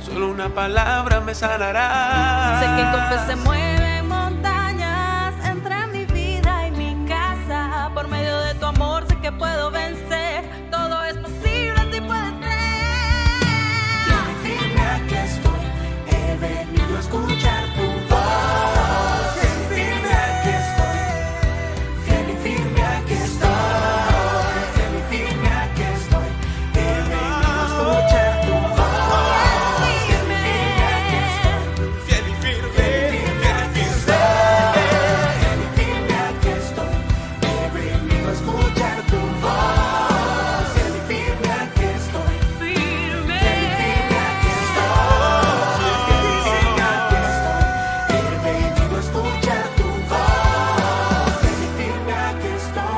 Solo una palabra me sanará. Sé que con fe se mueven montañas entre mi vida y mi casa. Por medio de tu amor sé que puedo vencer. Todo es posible si puedes creer. Fiel y firme aquí estoy, he venido a escuchar tu voz. Fiel y firme aquí estoy, fiel y firme aquí estoy. Fiel y firme aquí estoy, he venido a escuchar tu voz. Fiel y firme, fiel y firme. Fiel y firme aquí estoy, he venido a escuchar tu voz. Fiel y firme aquí estoy, Firme. fiel y firme aquí estoy. Fiel y firme aquí estoy, he venido a escuchar tu voz. Fiel y firme aquí estoy.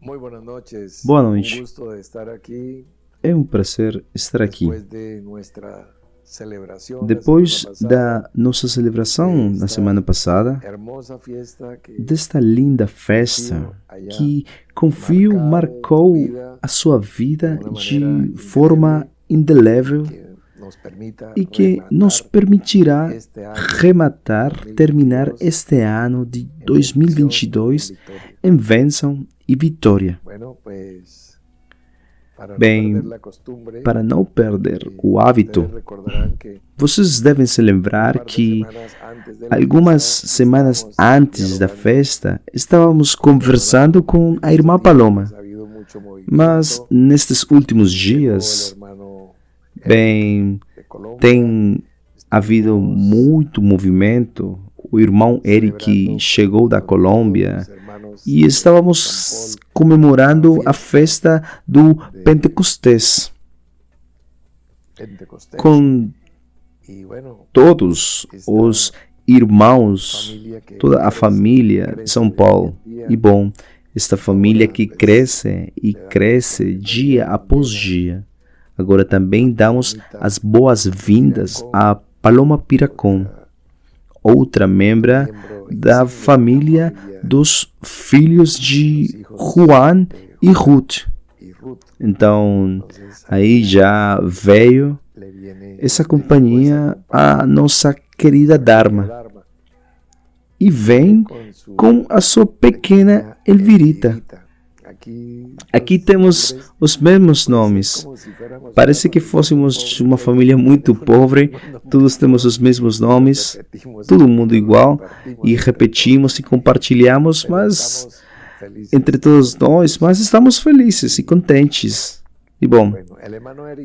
Muy buenas noches. Boa noite. Un gusto de estar aqui É um prazer estar aqui. depois de nossa celebração. Depois da nossa celebração na semana passada, hermosa fiesta que desta linda festa que confio marcou a sua vida de forma indelével nos permita e que nos permitirá terminar este ano de 2022 em bênção e vitória. Bueno, pues, para Bem, não perder a costumbre, para não perder o hábito, ustedes recordarán que vocês devem se lembrar que algumas semanas antes da festa estávamos conversando com a irmã Paloma, mas nestes últimos dias, bem, tem havido muito movimento. O irmão Eric chegou da Colômbia e estávamos comemorando a festa do Pentecostés com todos os irmãos, toda a família de São Paulo. E bom, esta família que cresce e cresce dia após dia. Agora também damos as boas-vindas a Paloma Piracon, outra membra da família dos filhos de Juan e Ruth. Então, aí já veio essa companhia, a nossa querida Dharma. E vem com a sua pequena Elvirita. Aqui temos os mesmos nomes. Parece que fôssemos uma família muito pobre, todos temos os mesmos nomes, todo mundo igual, e repetimos e compartilhamos, mas entre todos nós, mas estamos felizes e contentes. E bom,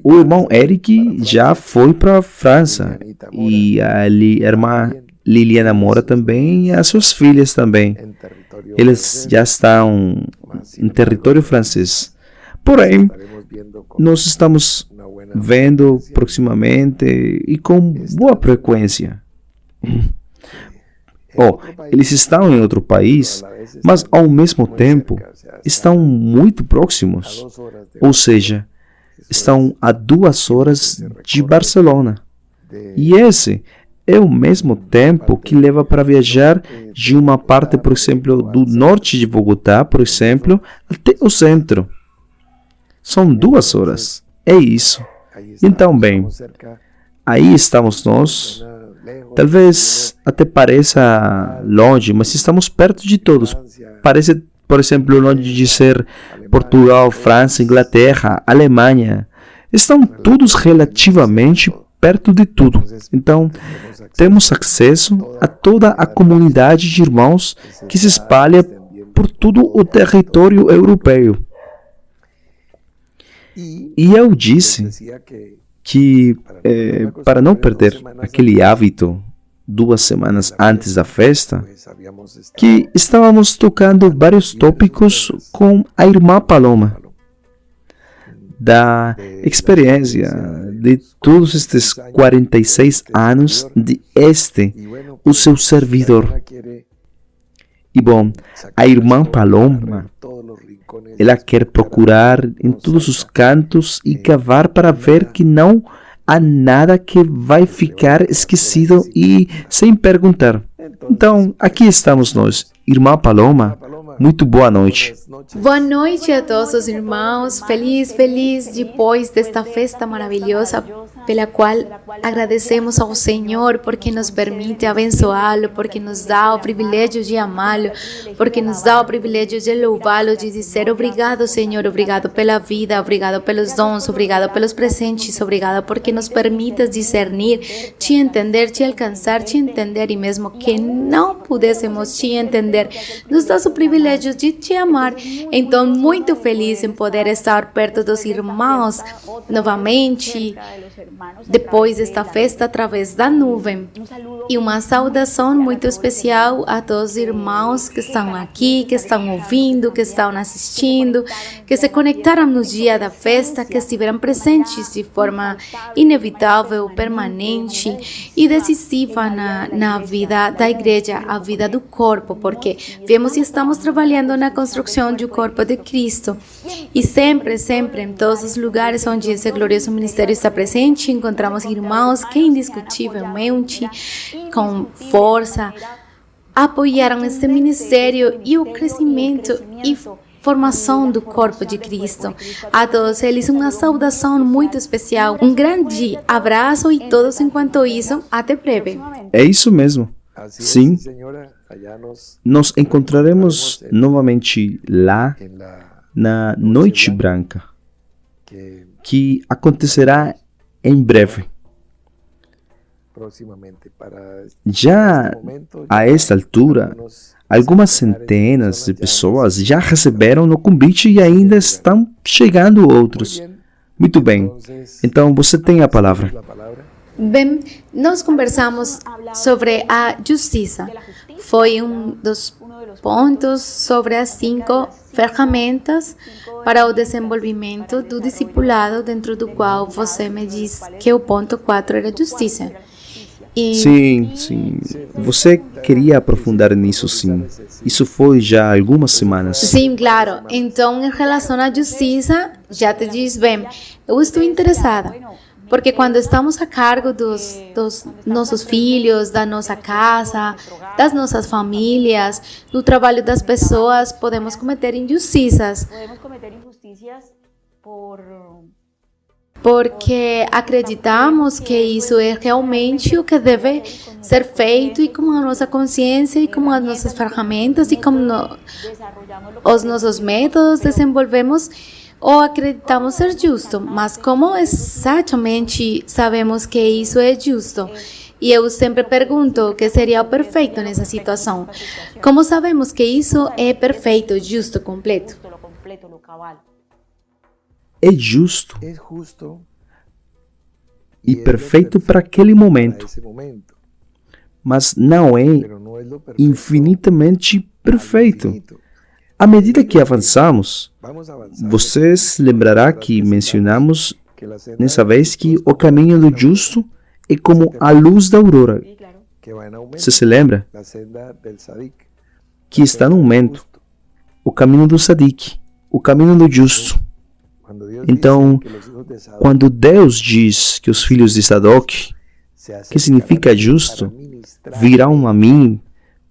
o irmão Eric já foi para a França, e a irmã Liliana mora também, e as suas filhas também. Eles já estão em território francês. Porém, nós estamos vendo proximamente e com boa frequência. Eles estão em outro país, mas ao mesmo tempo estão muito próximos. Ou seja, estão a 2 horas de Barcelona. E esse é o mesmo tempo que leva para viajar de uma parte, por exemplo, do norte de Bogotá, por exemplo, até o centro. São 2 horas. É isso. Então, bem, aí estamos nós. Talvez até pareça longe, mas estamos perto de todos. Parece, por exemplo, longe de ser Portugal, França, Inglaterra, Alemanha. Estão todos relativamente perto de tudo. Então, temos acesso a toda a comunidade de irmãos que se espalha por todo o território europeu. E eu disse que, para não perder aquele hábito 2 semanas antes da festa, que estávamos tocando vários tópicos com a irmã Paloma, da experiência de todos estes 46 anos de o seu servidor. E bom, a irmã Paloma, ela quer procurar em todos os cantos e cavar para ver que não há nada que vai ficar esquecido e sem perguntar. Então, aqui estamos nós. Irmã Paloma, muito boa noite. Boa noite a todos os irmãos. Feliz depois desta festa maravilhosa pela qual agradecemos ao Senhor porque nos permite abençoá-lo, porque nos dá o privilégio de amá-lo, porque nos dá o privilégio de louvá-lo, de dizer obrigado, Senhor, obrigado pela vida, obrigado pelos dons, obrigado pelos presentes, obrigado porque nos permites discernir, te entender, te alcançar, te entender e mesmo que não pudéssemos te entender, nos dá o privilégio de te amar. Então, muito feliz em poder estar perto dos irmãos novamente, depois desta festa através da nuvem. E uma saudação muito especial a todos os irmãos que estão aqui, que estão ouvindo, que estão assistindo, que se conectaram no dia da festa, que estiveram presentes de forma inevitável, permanente e decisiva na vida da igreja, a vida do corpo, porque vemos e estamos trabalhando na construção do corpo de Cristo. E sempre, em todos os lugares onde esse glorioso ministério está presente, encontramos irmãos que indiscutivelmente, com força, apoiaram esse ministério e o crescimento e formação do corpo de Cristo. A todos eles uma saudação muito especial, um grande abraço e todos enquanto isso, até breve. É isso mesmo. Sim, nos encontraremos novamente lá na Noite Branca, que acontecerá em breve. Já a esta altura, algumas centenas de pessoas já receberam o convite e ainda estão chegando outros. Muito bem, então você tem a palavra. Bem, nós conversamos sobre a justiça. Foi um dos pontos sobre as 5 ferramentas para o desenvolvimento do discipulado, dentro do qual você me diz que o ponto 4 era justiça. E... Sim. Você queria aprofundar nisso, sim. Isso foi já há algumas semanas. Sim, claro. Então, em relação à justiça, já te diz, bem, eu estou interessada. Porque quando estamos a cargo dos nossos filhos, da nossa casa, das nossas famílias, do trabalho das pessoas, podemos cometer injustiças. Porque acreditamos que isso é realmente o que deve ser feito e com a nossa consciência e com as nossas ferramentas e com os nossos métodos desenvolvemos ou acreditamos ser justo, mas como exatamente sabemos que isso é justo? E eu sempre pergunto o que seria o perfeito nessa situação. Como sabemos que isso é perfeito, justo, completo? É justo e perfeito para aquele momento, mas não é infinitamente perfeito. À medida que avançamos, você se lembrará que mencionamos nessa vez que o caminho do justo é como a luz da aurora. Você se lembra? Que está no momento, o caminho do Sadik, o caminho do justo. Então, quando Deus diz que os filhos de Sadoc, que significa justo, virão a mim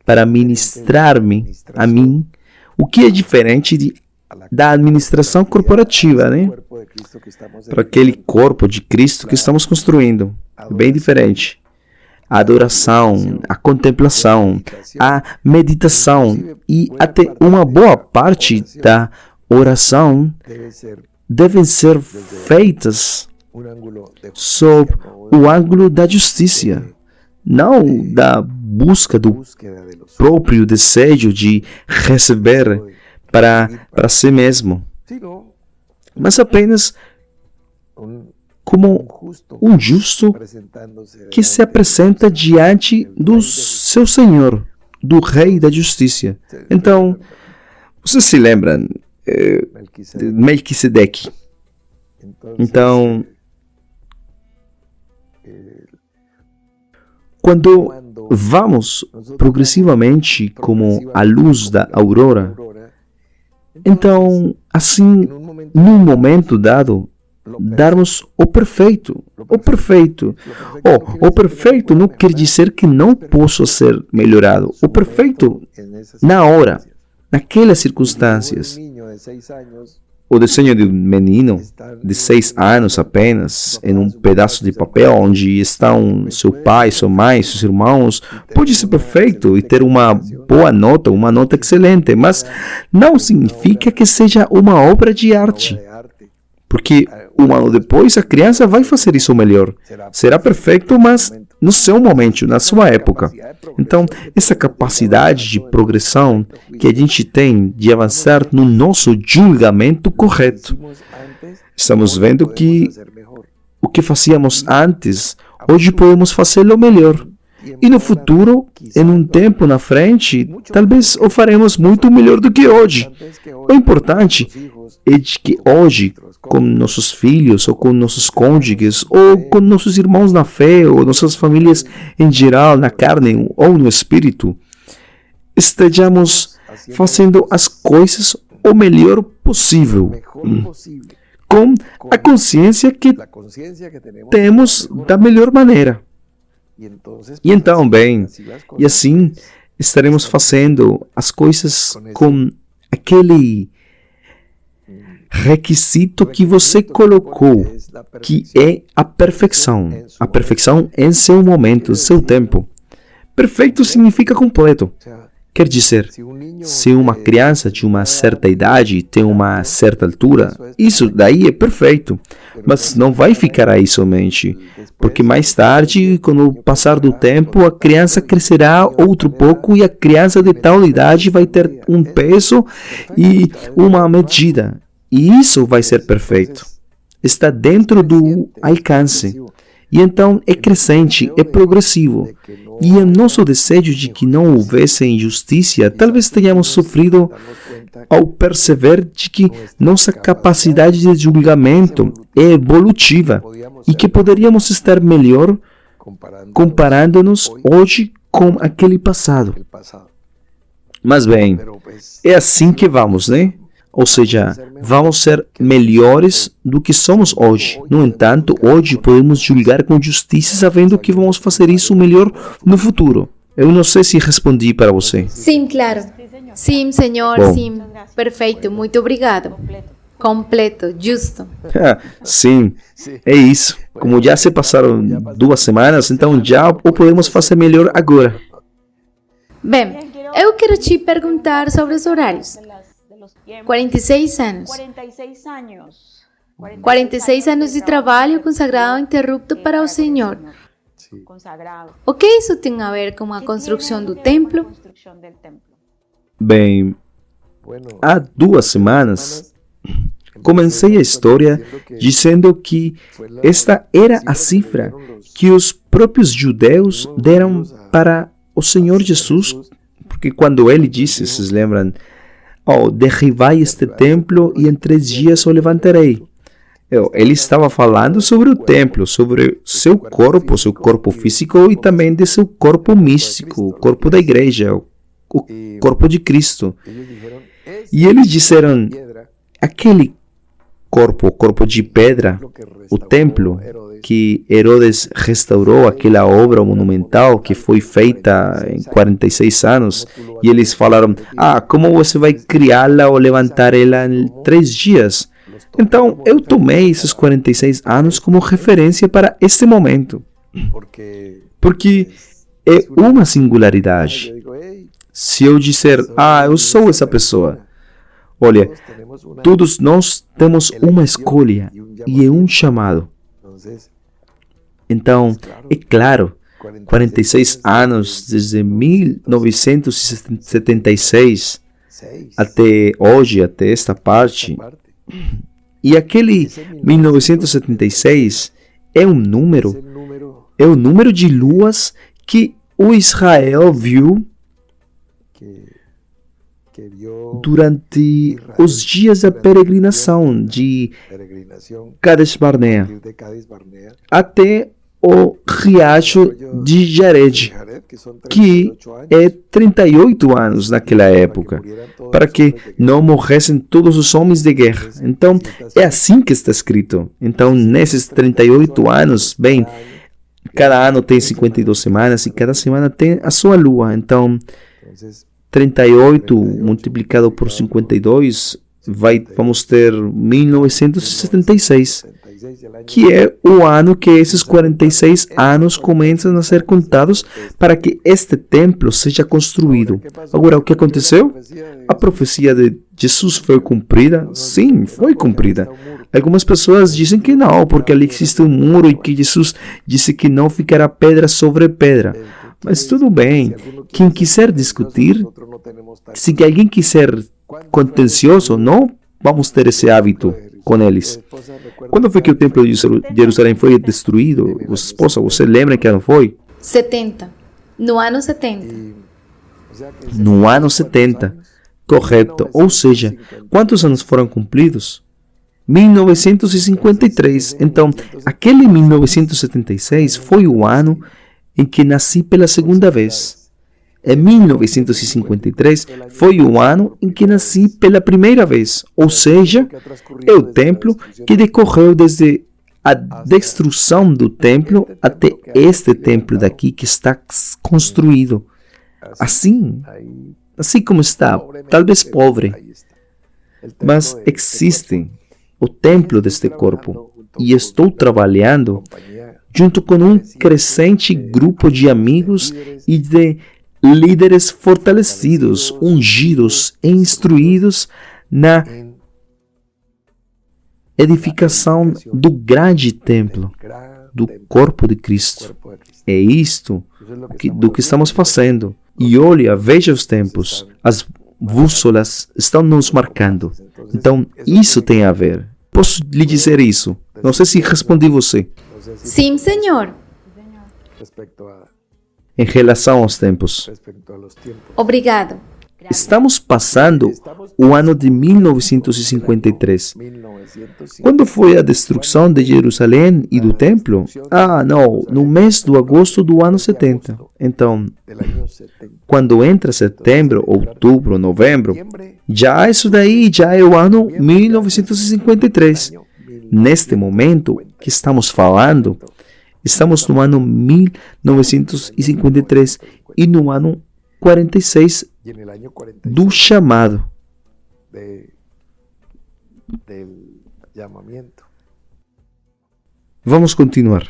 para ministrar-me a mim, o que é diferente da administração corporativa, né? Para aquele corpo de Cristo que estamos construindo. É bem diferente. A adoração, a contemplação, a meditação e até uma boa parte da oração devem ser feitas sob o ângulo da justiça, não da busca do próprio desejo de receber para si mesmo, mas apenas como um justo que se apresenta diante do seu Senhor, do Rei da Justiça. Então, você se lembra de Melquisedeque? Então, quando vamos progressivamente como a luz da aurora, então, assim, num momento dado, darmos o perfeito. O perfeito. O perfeito não quer dizer que não possa ser melhorado. O perfeito na hora, naquelas circunstâncias. O desenho de um menino de 6 anos apenas, em um pedaço de papel onde estão seu pai, sua mãe, seus irmãos, pode ser perfeito e ter uma boa nota, uma nota excelente, mas não significa que seja uma obra de arte. Porque um ano depois a criança vai fazer isso melhor. Será perfeito, mas no seu momento, na sua época. Então, essa capacidade de progressão que a gente tem de avançar no nosso julgamento correto. Estamos vendo que o que fazíamos antes, hoje podemos fazê-lo melhor. E no futuro, em um tempo na frente, talvez o faremos muito melhor do que hoje. O importante é de que hoje, com nossos filhos, ou com nossos cônjuges, ou com nossos irmãos na fé, ou nossas famílias em geral, na carne ou no espírito, estejamos fazendo as coisas o melhor possível, com a consciência que temos da melhor maneira. E então, bem, e assim estaremos fazendo as coisas com aquele requisito que você colocou, que é a perfeição em seu momento, seu tempo. Perfeito significa completo. Quer dizer, se uma criança de uma certa idade tem uma certa altura, isso daí é perfeito, mas não vai ficar aí somente, porque mais tarde, com o passar do tempo, a criança crescerá outro pouco e a criança de tal idade vai ter um peso e uma medida. E isso vai ser perfeito. Está dentro do alcance. E então é crescente, é progressivo. E é nosso desejo de que não houvesse injustiça, talvez tenhamos sofrido ao perceber de que nossa capacidade de julgamento é evolutiva e que poderíamos estar melhor comparando-nos hoje com aquele passado. Mas bem, é assim que vamos, né? Ou seja, vamos ser melhores do que somos hoje. No entanto, hoje podemos julgar com justiça sabendo que vamos fazer isso melhor no futuro. Eu não sei se respondi para você. Sim, claro. Sim, senhor, Bom. sim. Perfeito, muito obrigado. Completo, justo. Sim, é isso. Como já se passaram 2 semanas, então já o podemos fazer melhor agora. Bem, eu quero te perguntar sobre os horários. 46 anos. 46 anos de trabalho consagrado interrupto para o Senhor. O que isso tem a ver com a construção do templo? Bem, há 2 semanas comecei a história dizendo que esta era a cifra que os próprios judeus deram para o Senhor Jesus, porque quando ele disse, vocês lembram, derribai este templo e em 3 dias o levantarei. Ele estava falando sobre o templo, sobre seu corpo físico e também de seu corpo místico, o corpo da igreja, o corpo de Cristo. E eles disseram, aquele corpo de pedra, o templo, que Herodes restaurou, aquela obra monumental que foi feita em 46 anos, e eles falaram, como você vai criá-la ou levantar ela em 3 dias? Então, eu tomei esses 46 anos como referência para este momento, porque é uma singularidade. Se eu disser, eu sou essa pessoa, olha, todos nós temos uma escolha e é um chamado. Então, é claro, 46 anos desde 1976 até hoje, até esta parte, e aquele 1976 é um número de luas que o Israel viu durante os dias da peregrinação de Kadesh Barnea até o Riacho de Jared, que é 38 anos naquela época, para que não morressem todos os homens de guerra. Então, é assim que está escrito. Então, nesses 38 anos, bem, cada ano tem 52 semanas e cada semana tem a sua lua. Então, 38 multiplicado por 52, vamos ter 1976, que é o ano que esses 46 anos começam a ser contados para que este templo seja construído. Agora, o que aconteceu? A profecia de Jesus foi cumprida? Sim, foi cumprida. Algumas pessoas dizem que não, porque ali existe um muro e que Jesus disse que não ficará pedra sobre pedra. Mas tudo bem, quem quiser discutir, se alguém quiser contencioso, não vamos ter esse hábito com eles. Quando foi que o templo de Jerusalém foi destruído? Esposa, você lembra que ano foi? 70. No ano 70. No ano 70. Correto. Ou seja, quantos anos foram cumpridos? 1953. Então, aquele 1976 foi o ano em que nasci pela segunda vez. Em 1953 foi o ano em que nasci pela primeira vez, ou seja, é o templo que decorreu desde a destruição do templo até este templo daqui que está construído. Assim como está, talvez pobre, mas existe o templo deste corpo e estou trabalhando junto com um crescente grupo de amigos e de líderes fortalecidos, ungidos e instruídos na edificação do grande templo, do corpo de Cristo. É isto do que estamos fazendo. E olha, veja os tempos. As bússolas estão nos marcando. Então, isso tem a ver. Posso lhe dizer isso? Não sei se respondi você. Sim, Senhor. Em relação aos tempos. Obrigado. Estamos passando o ano de 1953. Quando foi a destruição de Jerusalém e do templo? Não, no mês de agosto do ano 70. Então, quando entra setembro, outubro, novembro, isso daí já é o ano 1953. Neste momento que estamos falando, estamos no ano 1953 e no ano 46 do chamado. Vamos continuar.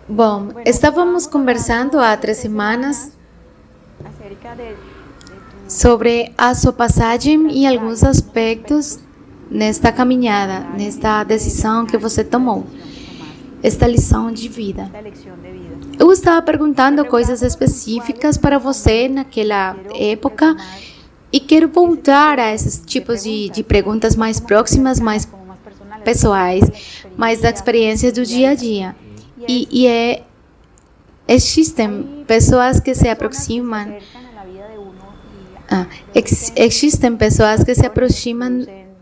Bom, estávamos conversando há 3 semanas sobre a sua passagem e alguns aspectos nesta caminhada, nesta decisão que você tomou, esta lição de vida. Eu estava perguntando coisas específicas para você naquela época e quero voltar a esses tipos de perguntas mais próximas, mais pessoais, mais da experiência do dia a dia. Existem pessoas que se aproximam,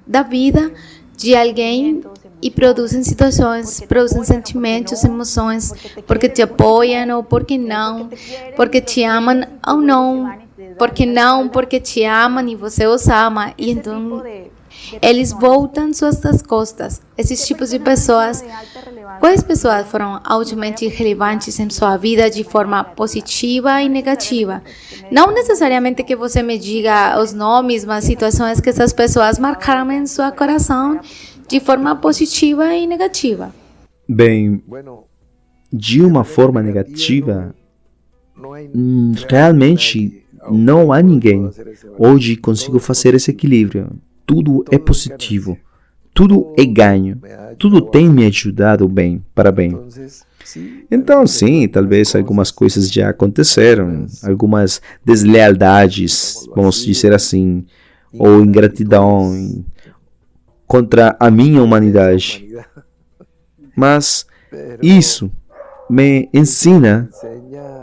da vida de alguém e produzem situações, produzem sentimentos, emoções, porque te apoiam ou porque te amam ou porque te amam e você os ama, e então eles voltam suas costas. Esses tipos de pessoas, quais pessoas foram altamente relevantes em sua vida de forma positiva e negativa? Não necessariamente que você me diga os nomes, mas situações que essas pessoas marcaram em seu coração de forma positiva e negativa. Bem, de uma forma negativa, realmente não há ninguém. Hoje consigo fazer esse equilíbrio. Tudo é positivo, tudo é ganho, tudo tem me ajudado bem, para bem. Então, sim, talvez algumas coisas já aconteceram, algumas deslealdades, vamos dizer assim, ou ingratidão contra a minha humanidade. Mas isso me ensina,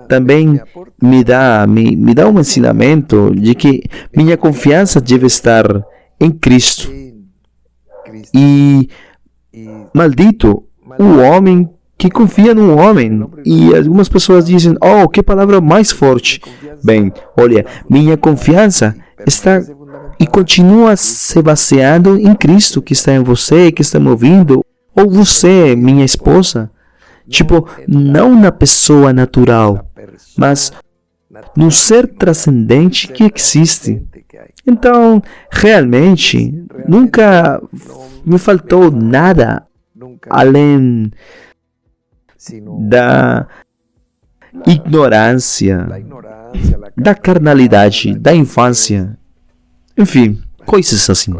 também me dá um ensinamento de que minha confiança deve estar em Cristo. E maldito o homem que confia no homem. E algumas pessoas dizem, oh, que palavra mais forte. Bem, olha, minha confiança está e continua se baseando em Cristo que está em você, que está me ouvindo, ou você, minha esposa. Tipo, não na pessoa natural, mas no ser transcendente que existe. Então, realmente, nunca me faltou nada além da ignorância, da carnalidade, da infância, enfim, coisas assim.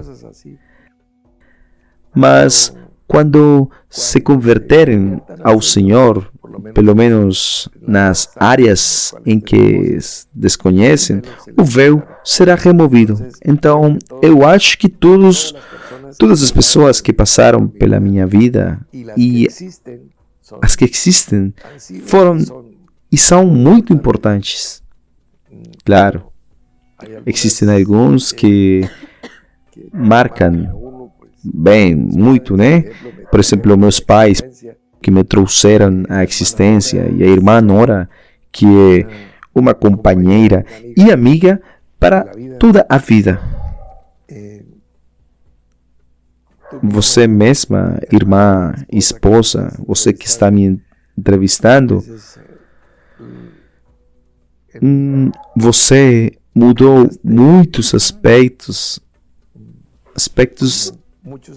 Mas quando se converterem ao Senhor, pelo menos nas áreas em que desconhecem, o véu será removido. Então, eu acho que todas as pessoas que passaram pela minha vida e as que existem foram e são muito importantes. Claro, existem alguns que marcam bem, muito, né? Por exemplo, meus pais que me trouxeram à existência e a irmã Nora, que é uma companheira e amiga para toda a vida. Você mesma, irmã, esposa, você que está me entrevistando, você mudou muitos aspectos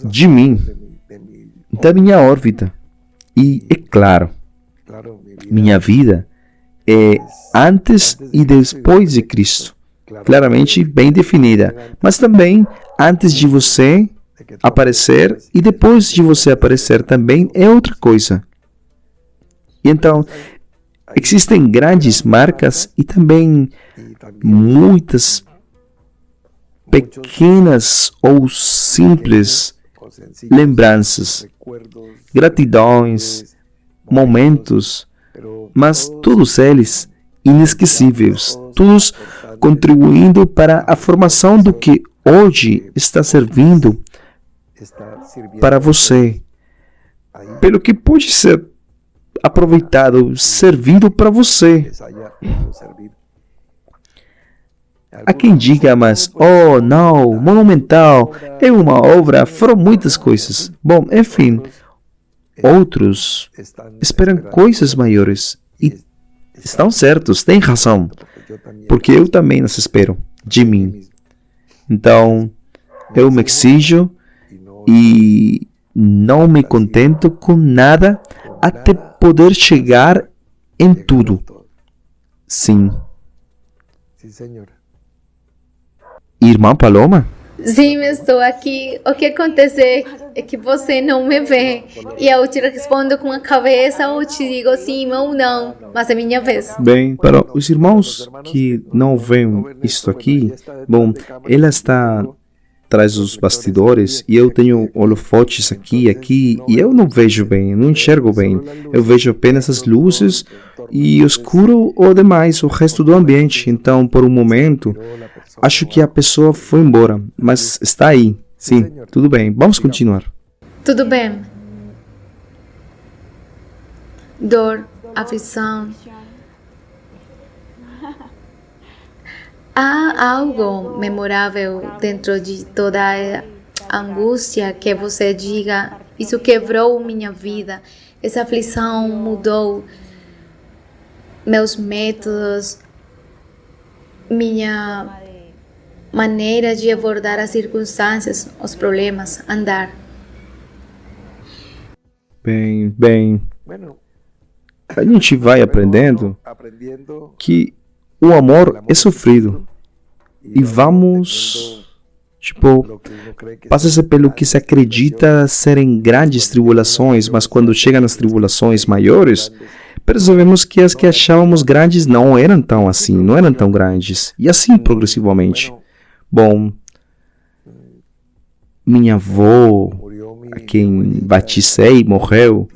de mim, da minha órbita. E é claro, minha vida é antes e depois de Cristo, claramente bem definida, mas também antes de você aparecer e depois de você aparecer também é outra coisa. E então, existem grandes marcas e também muitas pequenas ou simples lembranças, gratidões, momentos, mas todos eles inesquecíveis, todos contribuindo para a formação do que hoje está servindo para você, pelo que pode ser aproveitado, servido para você. Há quem diga, mas, oh não, monumental, é uma obra, foram muitas coisas. Bom, enfim, outros esperam coisas maiores e estão certos, têm razão, porque eu também as espero de mim. Então, eu me exijo e não me contento com nada até poder chegar em tudo. Sim. Irmã Paloma? Sim, estou aqui. O que acontece é que você não me vê. E eu te respondo com a cabeça ou te digo sim ou não. Mas é minha vez. Bem, para os irmãos que não veem isto aqui, bom, ela está atrás dos bastidores e eu tenho holofotes aqui, e eu não vejo bem, não enxergo bem. Eu vejo apenas as luzes e escuro o demais, o resto do ambiente. Então, por um momento, acho que a pessoa foi embora, mas está aí. Sim, tudo bem. Vamos continuar. Tudo bem. Dor, aflição. Há algo memorável dentro de toda a angústia que você diga, isso quebrou minha vida, essa aflição mudou meus métodos, minha maneira de abordar as circunstâncias, os problemas, andar. Bem, a gente vai aprendendo que o amor é sofrido e vamos, passa-se pelo que se acredita serem grandes tribulações, mas quando chega nas tribulações maiores, percebemos que as que achávamos grandes não eram tão assim, não eram tão grandes, e assim progressivamente. Bom, minha avó, a quem batizei, morreu.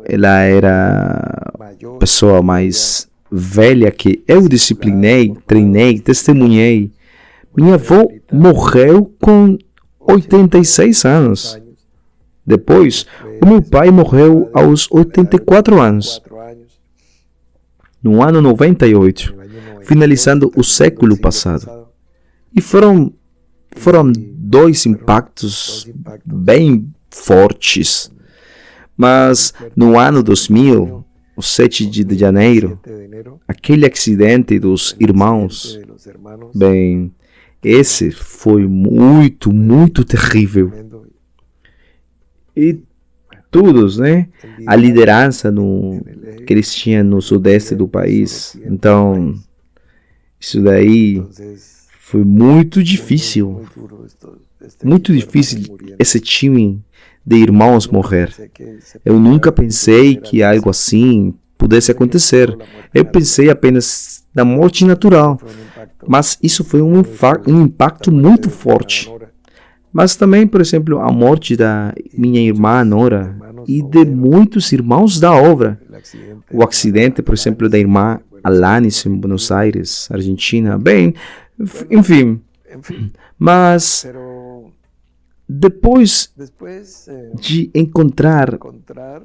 Ela era a pessoa mais velha que eu disciplinei, treinei, testemunhei. Minha avó morreu com 86 anos. Depois, o meu pai morreu aos 84 anos, 4 años, no ano 98, en el año 98, finalizando o terminando el século siglo passado. E foram dois impactos bem fortes. Mas no ano 2000, o 7 de janeiro, 7 de enero, aquele acidente dos irmãos, de los hermanos, bem, esse foi muito, muito terrível. tremendo, E todos, né? el A liderança no, en el eje, que eles tinham no sudeste do país. Então, isso daí entonces, foi muito muy difícil. duro este Muito equipo, difícil hermanos muriendo. esse time de irmãos morrer. Pensé que se Eu nunca pudiera pensei suceder que algo algo así. assim pudesse acontecer. Solo la muerte Eu natural. pensei apenas na morte natural. Fue un impacto Mas isso foi um muy fuerte. impacto La muerte muito de mi forte. hermana Nora, Mas também, por exemplo, a morte da minha irmã Nora e de muitos irmãos da obra. el accidente O acidente, por exemplo, da irmã Alanis em Buenos Aires, Argentina. Bem, enfim. En fin, Mas pero depois después de encontrar encontrar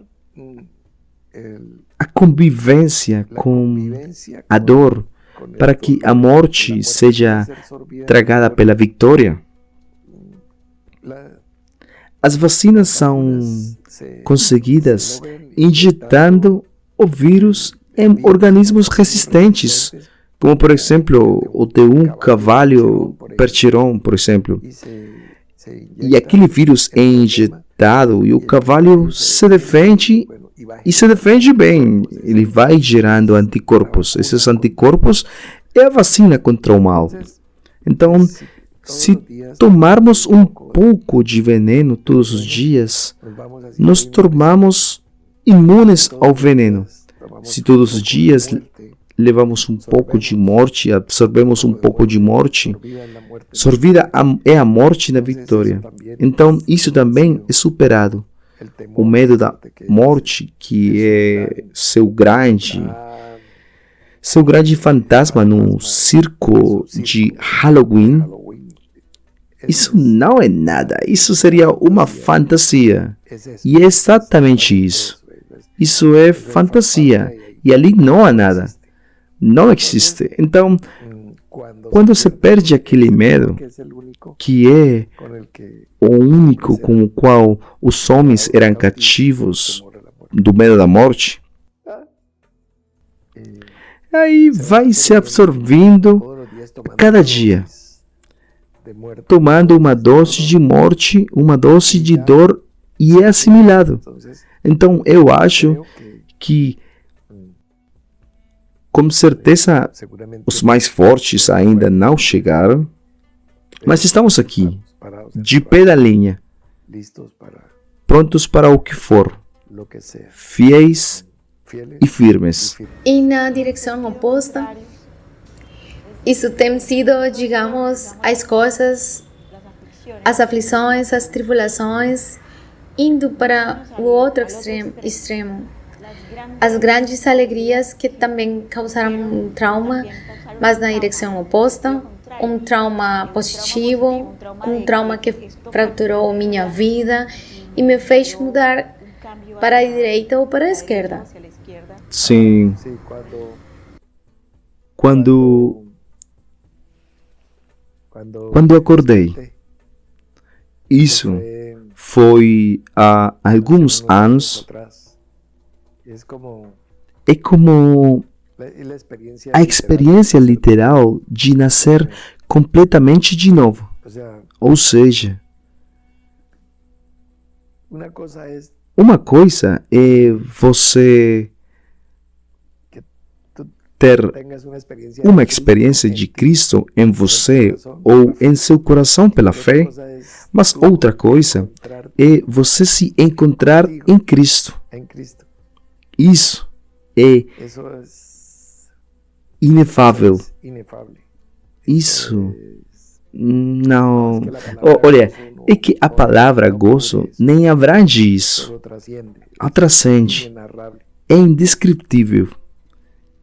a convivência la com convivencia a dor, con el para que a dolor, morte que la muerte seja puede ser sorbida tragada por pela vitória. la- As vacinas são vacunas se conseguidas logran injetando o vírus em organismos resistentes, como por exemplo o de um cavalo percheron, por exemplo. y se E inyecta aquele vírus é el problema, injetado e o cavalo se defende bueno, y va e se defende bem. Ele vai gerando anticorpos. Esses anticorpos é a vacina contra o mal. entonces, Então, todos se los días tomarmos um pouco de veneno todos os dias, nos vamos haciendo nos inmunes. tornamos imunes Todos ao los veneno. días tomamos Se todos os un poco de dias muerte, levamos um pouco de morte, absorvemos um pouco de morte, sorbida en la muerte. sorvida é a morte na vitória. Então, isso também é superado. El temor O medo da fuerte que es morte, que é seu grande gran fantasma no circo de Halloween. Halloween. Isso não é nada, isso seria uma fantasia. Es eso, E é exatamente isso. Isso é fantasia. E ali não há nada. Não existe. Então, quando se perde aquele medo, que es el único que é con el que o único com o qual os homens eram cativos temor a la muerte. do medo da morte, Y aí vai se absorvendo todos los días tomando cada dosis dia, de muerte. tomando uma dose de morte, uma dose de dor e é assimilado. Entonces, Então eu acho creo que, com certeza, seguramente os mais fortes ainda não chegaram, mas estamos aqui, parados, de pé da linha, listos para prontos para o que for, lo que sea, fiéis fieles e firmes. E na direção oposta, isso tem sido, digamos, as coisas, as aflições, as tribulações, indo para o outro extremo. As grandes alegrias que também causaram um trauma, mas na direção oposta, um trauma positivo, um trauma que fraturou minha vida e me fez mudar para a direita ou para a esquerda. Sim, Sí, quando acordei, isso foi há alguns anos, es como é como la experiencia a experiência literal de nascer completamente de novo. o sea, Ou seja, una cosa es uma coisa é você tú ter tengas una experiencia uma de experiência de Cristo Cristo em você ou em seu coração pela en ti. fé, Otra cosa es mas tú outra coisa encontrar é você se encontrar em Cristo. en Cristo. Isso é Eso es inefável. inefable. Isso Es- não. es que la palabra Olha, gozo no- é que a no- palavra no gozo cubre eso, nem abrange isso, pero trasciende. a transcende, Inenarrable. é indescritível.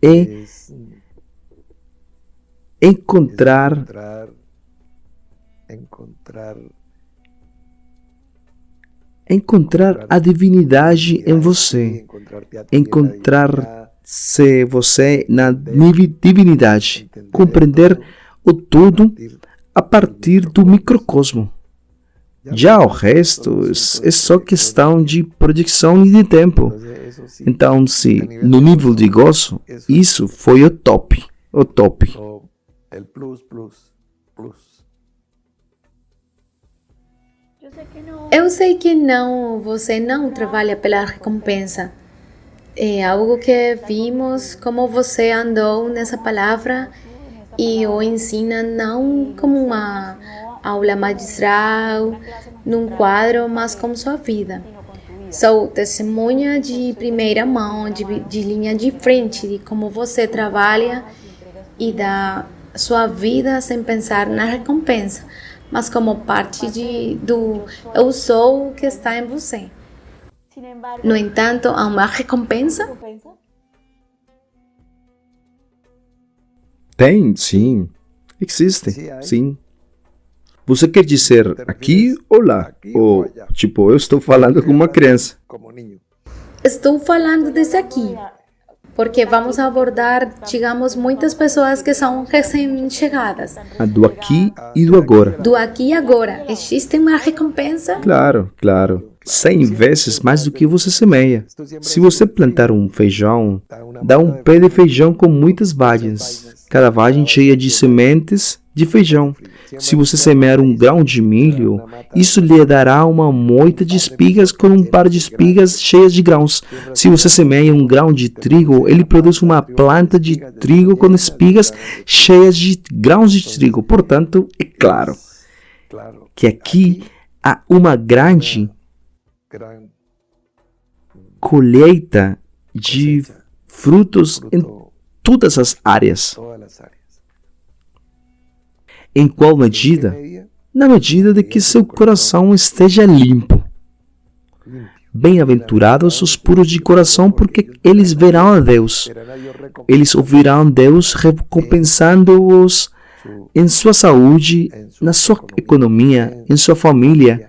É Es encontrar encontrar encontrar a divinidade em você, encontrar-se você na divinidade, compreender o todo a partir do microcosmo. Já o resto é só questão de projeção e de tempo. Então, se no nível de gozo, isso foi o top. O top. El plus, plus, plus. Eu sei que você não trabalha pela recompensa. É algo que vimos como você andou nessa palavra e o ensina não como uma aula magistral, num quadro, mas como sua vida. Sou testemunha de primeira mão, de linha de frente, de como você trabalha e da sua vida sem pensar na recompensa, mas como parte do eu sou que está em você. No entanto, há uma recompensa? Tem, sim. Existe, sim. Você quer dizer aqui ou lá? Ou, tipo, eu estou falando com uma criança. Estou falando desse aqui, porque vamos abordar, digamos, muitas pessoas que são recém-chegadas. Do aqui e do agora. Do aqui e agora, existe uma recompensa? Claro, claro. 100 vezes mais do que você semeia. Se você plantar um feijão, dá um pé de feijão com muitas vagens. Cada vagem cheia de sementes de feijão. Se você semear um grão de milho, isso lhe dará uma moita de espigas com um par de espigas cheias de grãos. Se você semeia um grão de trigo, ele produz uma planta de trigo com espigas cheias de grãos de trigo. Portanto, é claro que aqui há uma grande colheita de frutos em todas as áreas. Em qual medida? Na medida de que seu coração esteja limpo. Bem-aventurados os puros de coração, porque eles verão a Deus. Eles ouvirão Deus recompensando-os em sua saúde, na sua economia, em sua família,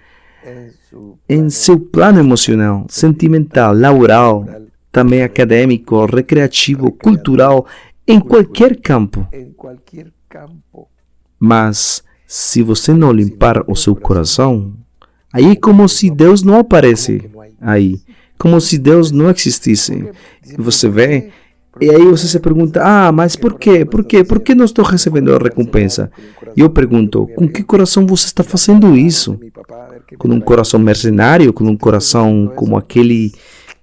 em seu plano emocional, sentimental, laboral, também acadêmico, recreativo, cultural, em qualquer campo. Mas, se você não limpar o seu coração, aí é como se Deus não aparece aí, como se Deus não existisse. Você vê, e aí você se pergunta, mas por quê? Por que não estou recebendo a recompensa? E eu pergunto, com que coração você está fazendo isso? Com um coração mercenário? Com um coração como aquele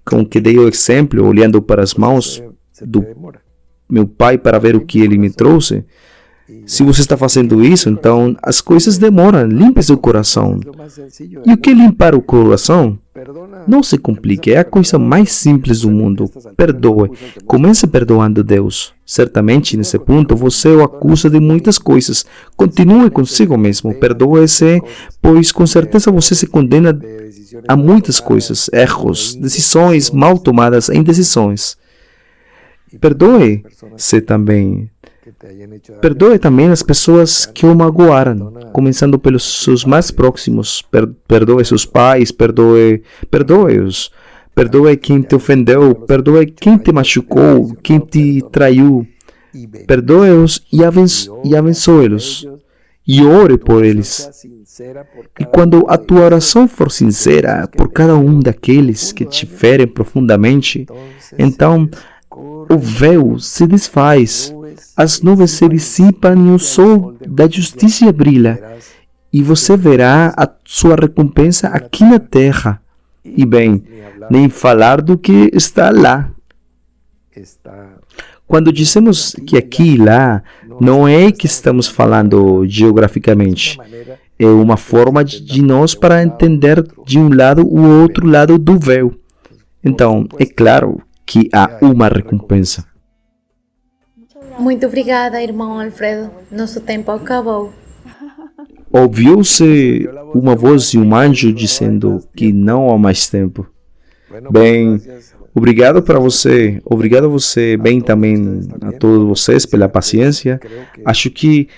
com que dei o exemplo, olhando para as mãos do meu pai para ver o que ele me trouxe? Se você está fazendo isso, então as coisas demoram. Limpe seu coração. E o que é limpar o coração? Não se complique, é a coisa mais simples do mundo. Perdoe. Comece perdoando Deus. Certamente, nesse ponto, você o acusa de muitas coisas. Continue consigo mesmo. Perdoe-se, pois com certeza você se condena a muitas coisas, erros, decisões mal tomadas em decisões. Perdoe-se também. Perdoe também as pessoas que o magoaram, começando pelos seus mais próximos. Perdoe seus pais, perdoe-os. Perdoe quem te ofendeu, perdoe quem te machucou, quem te traiu. Perdoe-os e abençoe-los. E ore por eles. E quando a tua oração for sincera por cada um daqueles que te ferem profundamente, então o véu se desfaz, as nuvens se dissipam e o sol da justiça brilha, e você verá a sua recompensa aqui na terra. E bem, nem falar do que está lá. Quando dizemos que aqui e lá, não é que estamos falando geograficamente. É uma forma de nós para entender de um lado o outro lado do véu. Então, é claro que há uma recompensa. Muito obrigada, irmão Alfredo. Nosso tempo acabou. Ouviu-se uma voz de um anjo dizendo que não há mais tempo. Bem, obrigado para você. Obrigado a você, bem também a todos vocês pela paciência. Acho que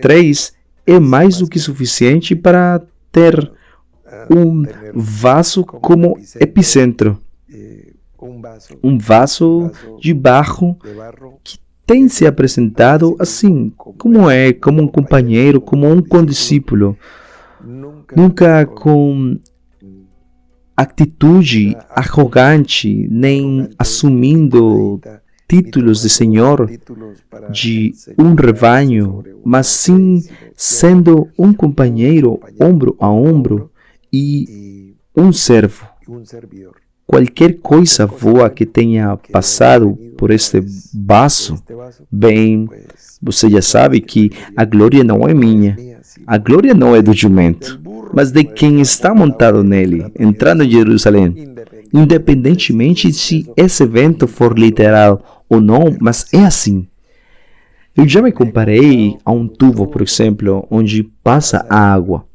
3 é mais do que suficiente para ter um vaso como epicentro, um vaso de barro que tem se apresentado assim, como um companheiro, como um condiscípulo, nunca com atitude arrogante, nem assumindo títulos de senhor de um rebanho, mas sim sendo um companheiro ombro a ombro e um servo. Qualquer coisa boa que tenha passado por este vaso, bem, você já sabe que a glória não é minha, a glória não é do jumento, mas de quem está montado nele, entrando em Jerusalém. Independentemente se esse evento for literal ou não, mas é assim. Eu já me comparei a um tubo, por exemplo, onde passa a água.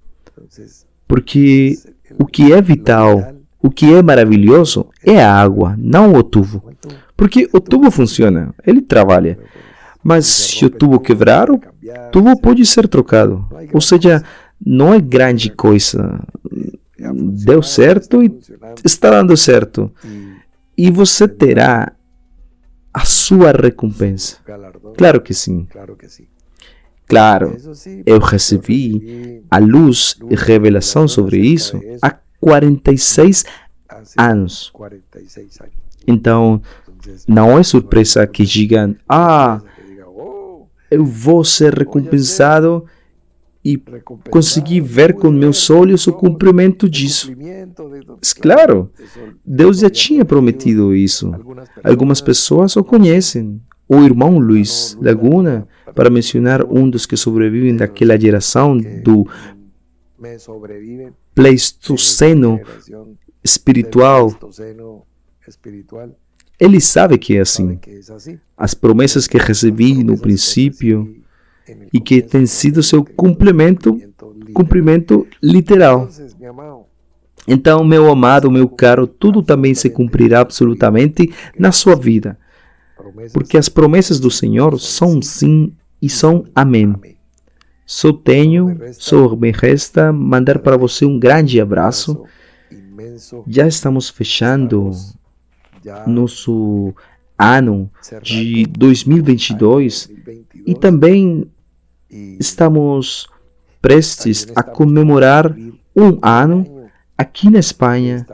Porque o que é vital, o que é maravilhoso, é a água, não o tubo. Porque o tubo funciona, ele trabalha. Mas se o tubo quebrar, o tubo pode ser trocado. Ou seja, não é grande coisa. Deu certo e está dando certo. E você terá a sua recompensa. Claro que sim. Claro, eu recebi a luz e revelação sobre isso há 46 anos. Então, não é surpresa que digam, eu vou ser recompensado e consegui ver com meus olhos o cumprimento disso. Claro, Deus já tinha prometido isso. Algumas pessoas o conhecem. O irmão Luiz Laguna, para mencionar um dos que sobrevivem daquela geração do Pleistoceno espiritual, ele sabe que é assim. As promessas que recebi no princípio e que tem sido seu cumprimento literal. Então, meu amado, meu caro, tudo também se cumprirá absolutamente na sua vida. Porque as promessas do Senhor são sim e são amém. Só me resta mandar para você um grande abraço. Já estamos fechando nosso ano de 2022 e também estamos prestes a comemorar um ano aqui na Espanha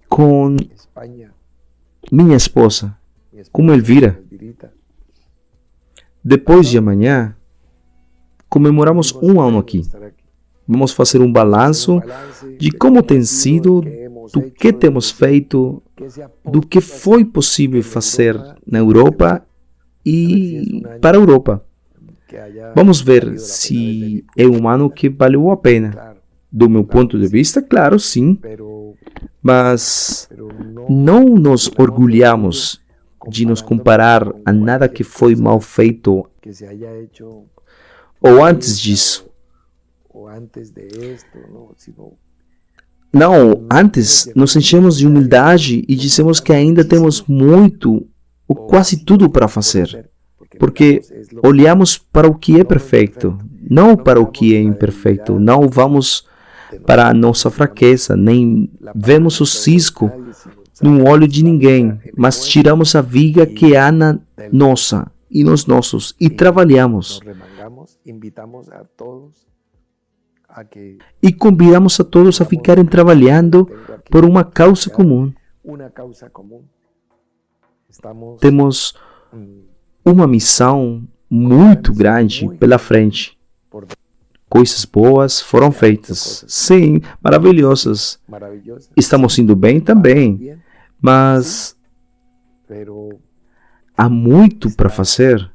com minha esposa, com Elvira. Depois de amanhã, comemoramos um ano aqui. Vamos fazer um balanço de como tem sido, do que temos feito, do que foi possível fazer na Europa e para a Europa. Vamos ver se é um ano que valeu a pena. Do meu ponto de vista, claro, sim. Mas não nos orgulhamos de nos comparar a nada que foi mal feito ou antes disso. Não, antes nos enchemos de humildade e dizemos que ainda temos muito ou quase tudo para fazer. Porque olhamos para o que é perfeito, não para o que é imperfeito. Não vamos para a nossa fraqueza, nem vemos o cisco no olho de ninguém, mas tiramos a viga que há na nossa e nos nossos e trabalhamos. E convidamos a todos a ficarem trabalhando por uma causa comum. Temos uma missão muito grande pela frente. Coisas boas foram feitas. Sim, maravilhosas. Estamos indo bem também. Mas há muito para fazer.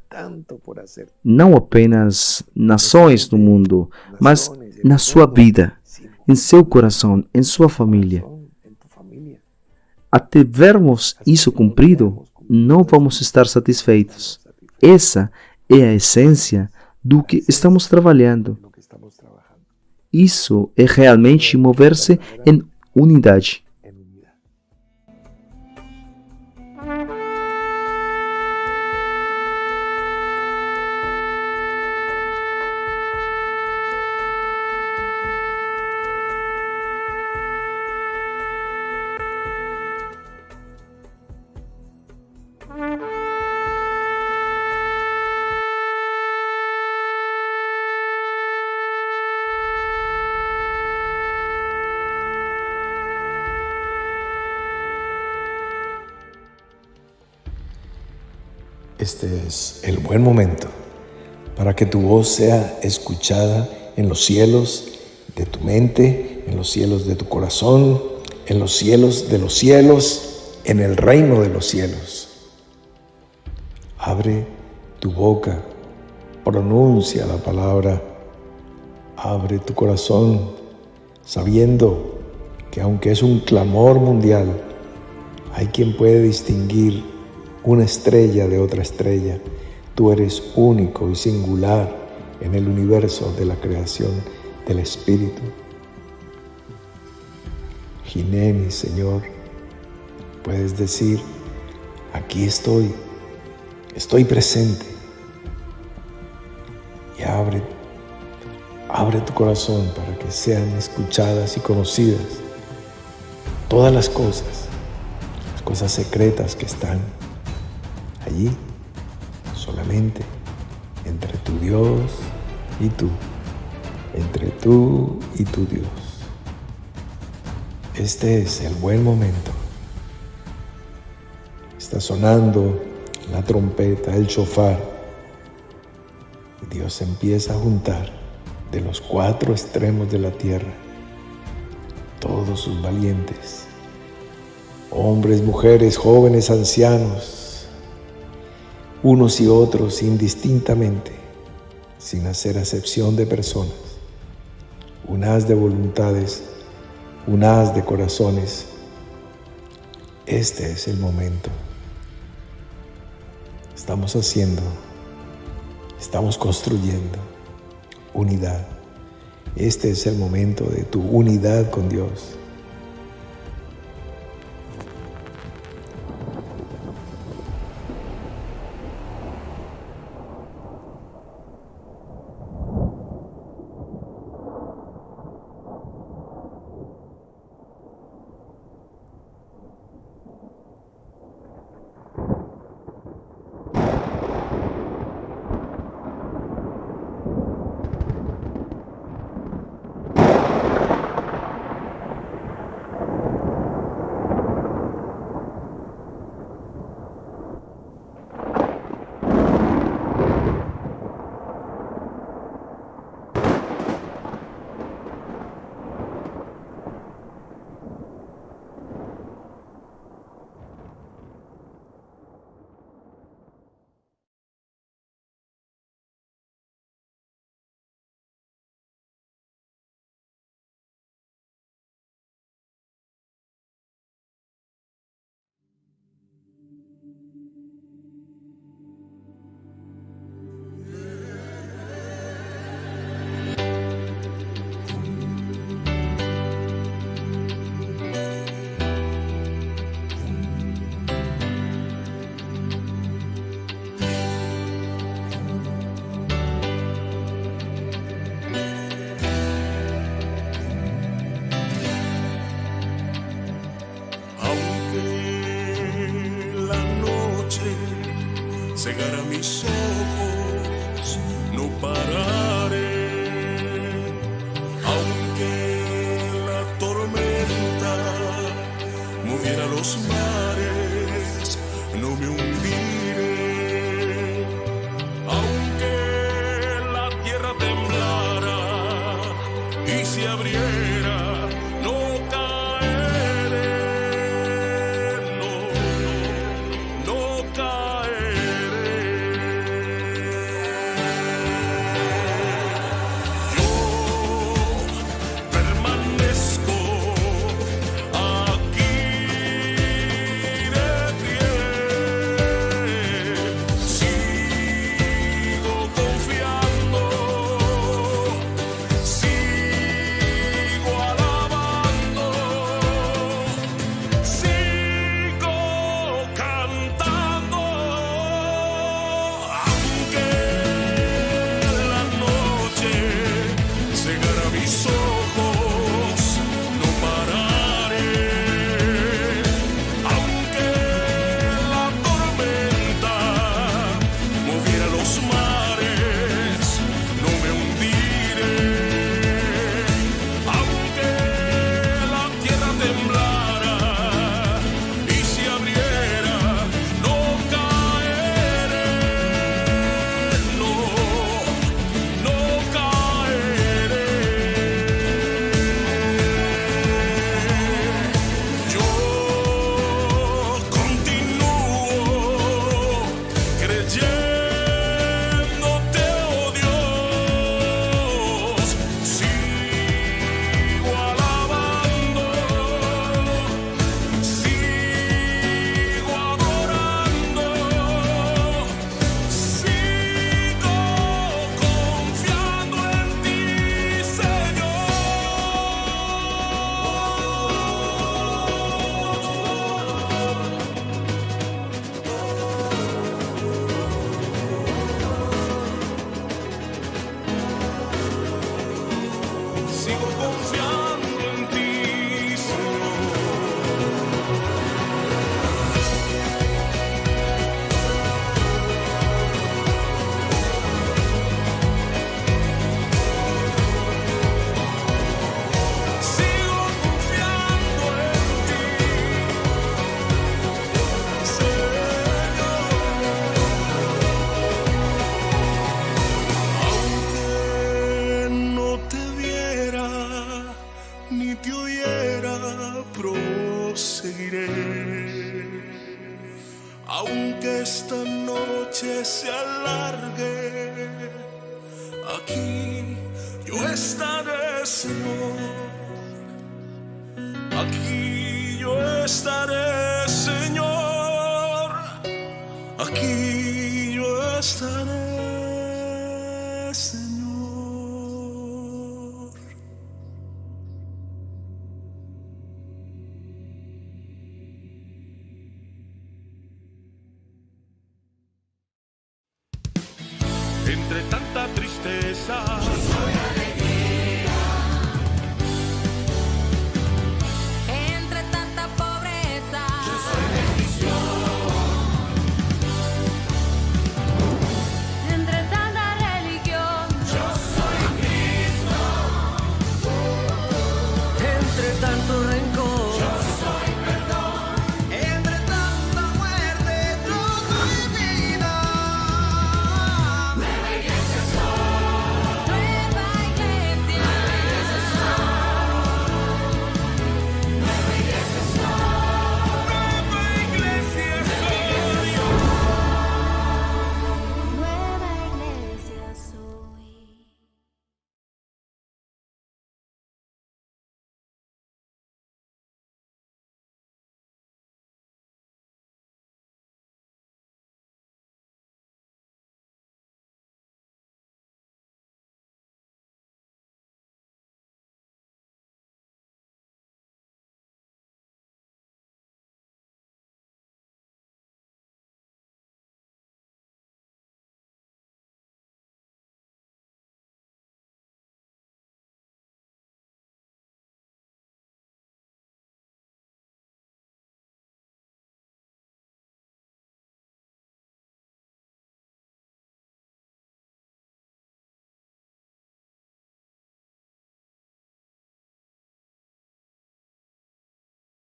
Não apenas nações no mundo, mas na sua vida, em seu coração, em sua família. Até vermos isso cumprido, não vamos estar satisfeitos. Essa é a essência do que estamos trabalhando. Isso é realmente mover-se em unidade. Este es el buen momento para que tu voz sea escuchada en los cielos de tu mente, en los cielos de tu corazón, en los cielos de los cielos, en el reino de los cielos. Abre tu boca, pronuncia la palabra, abre tu corazón, sabiendo que aunque es un clamor mundial, hay quien puede distinguir una estrella de otra estrella. Tú eres único y singular en el universo de la creación del Espíritu. Hineni, Señor, puedes decir, aquí estoy presente. Y abre tu corazón para que sean escuchadas y conocidas todas las cosas secretas que están allí, solamente entre tu Dios y tú, entre tú y tu Dios. Este es el buen momento. Está sonando la trompeta, el shofar. Y Dios empieza a juntar de los 4 extremos de la tierra todos sus valientes, hombres, mujeres, jóvenes, ancianos, unos y otros indistintamente, sin hacer acepción de personas, un haz de voluntades, un haz de corazones. Este es el momento. Estamos construyendo unidad. Este es el momento de tu unidad con Dios. La noche estaré, Señor. Aquí yo estaré, Señor. Aquí yo estaré.